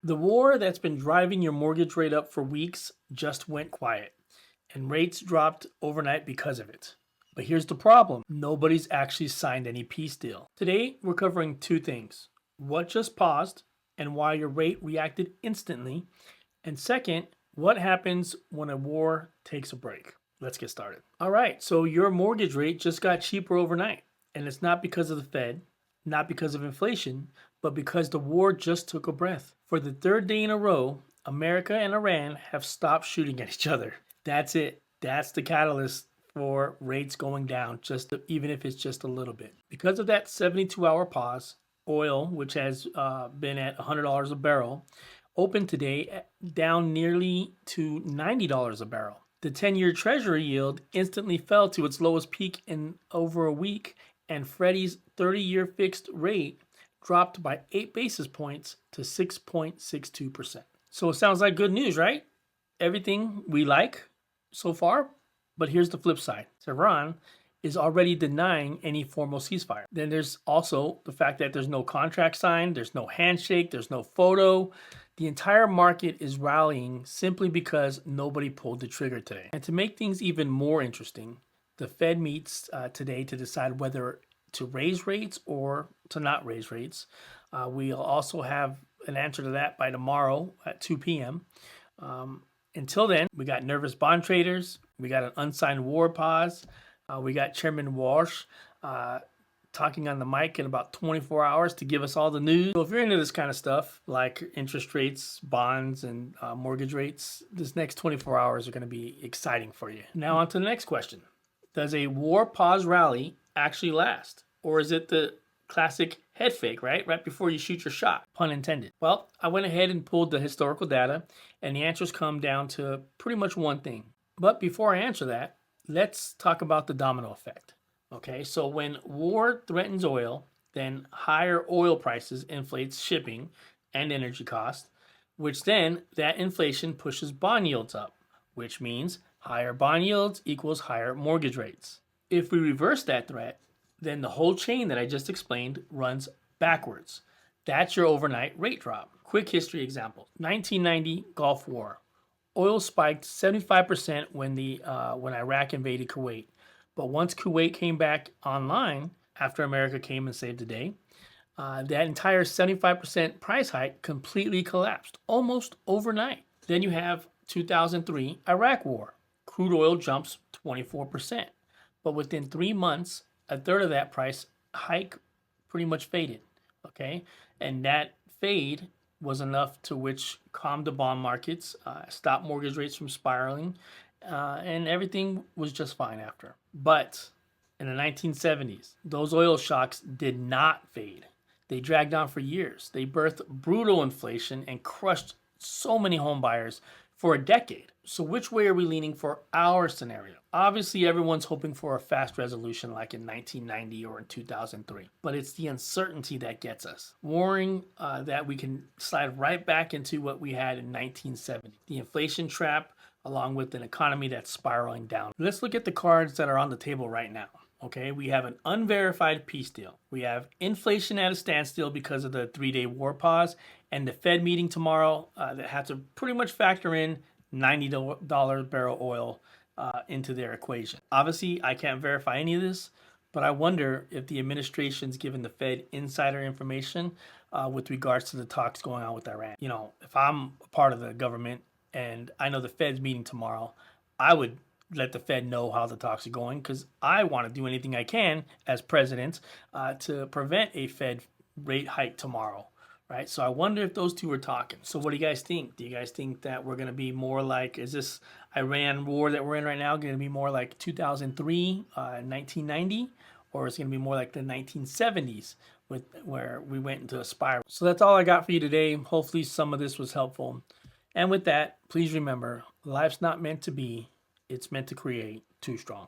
The war that's been driving your mortgage rate up for weeks just went quiet, and rates dropped overnight because of it. But here's the problem: nobody's actually signed any peace deal. Today, we're covering two things: what just paused and why your rate reacted instantly, and second, what happens when a war takes a break. Let's get started. All right, so your mortgage rate just got cheaper overnight, and it's not because of the Fed, not because of inflation, but because the war just took a breath. For the third day in a row, America and Iran have stopped shooting at each other. That's it. That's the catalyst for rates going down, even if it's just a little bit. Because of that 72-hour pause, oil, which has been at $100 a barrel, opened today down nearly to $90 a barrel. The 10-year Treasury yield instantly fell to its lowest peak in over a week, and Freddie's 30-year fixed rate dropped by 8 basis points to 6.62%. So it sounds like good news, right? Everything we like so far, but here's the flip side. Iran is already denying any formal ceasefire. Then there's also the fact that there's no contract signed, there's no handshake, there's no photo. The entire market is rallying simply because nobody pulled the trigger today. And to make things even more interesting, the Fed meets today to decide whether to raise rates or to not raise rates. We'll also have an answer to that by tomorrow at 2 p.m. Until then, we got nervous bond traders, we got an unsigned war pause, we got Chairman Walsh talking on the mic in about 24 hours to give us all the news. So if you're into this kind of stuff, like interest rates, bonds, and mortgage rates, this next 24 hours are going to be exciting for you. Now on to the next question. Does a war pause rally actually last? Or is it the classic head fake, right before you shoot your shot, pun intended? Well, I went ahead and pulled the historical data, and the answers come down to pretty much one thing. But before I answer that, let's talk about the domino effect. Okay, so when war threatens oil, then higher oil prices inflates shipping and energy costs, which then that inflation pushes bond yields up, which means higher bond yields equals higher mortgage rates. If we reverse that threat, then the whole chain that I just explained runs backwards. That's your overnight rate drop. Quick history example: 1990 Gulf War. Oil spiked 75% when Iraq invaded Kuwait. But once Kuwait came back online after America came and saved the day, that entire 75% price hike completely collapsed almost overnight. Then you have 2003 Iraq War. Crude oil jumps 24%. But within 3 months, a third of that price hike pretty much faded. Okay? And that fade was enough to which calmed the bond markets, stopped mortgage rates from spiraling, and everything was just fine after. But in the 1970s, those oil shocks did not fade. They dragged on for years. They birthed brutal inflation and crushed so many home buyers for a decade. So which way are we leaning for our scenario? Obviously, everyone's hoping for a fast resolution like in 1990 or in 2003. But it's the uncertainty that gets us, worrying that we can slide right back into what we had in 1970. The inflation trap, along with an economy that's spiraling down. Let's look at the cards that are on the table right now. Okay, we have an unverified peace deal. We have inflation at a standstill because of the 3-day war pause, and the Fed meeting tomorrow that has to pretty much factor in $90 barrel oil into their equation. Obviously, I can't verify any of this, but I wonder if the administration's given the Fed insider information with regards to the talks going on with Iran. You know, if I'm a part of the government and I know the Fed's meeting tomorrow, I would let the Fed know how the talks are going, because I want to do anything I can as president to prevent a Fed rate hike tomorrow, right? So I wonder if those two are talking. So what do you guys think? Do you guys think that we're going to be more like, is this Iran war that we're in right now going to be more like 2003, 1990, or is it going to be more like the 1970s where we went into a spiral? So that's all I got for you today. Hopefully some of this was helpful. And with that, please remember, life's not meant to be, it's meant to create. Too strong.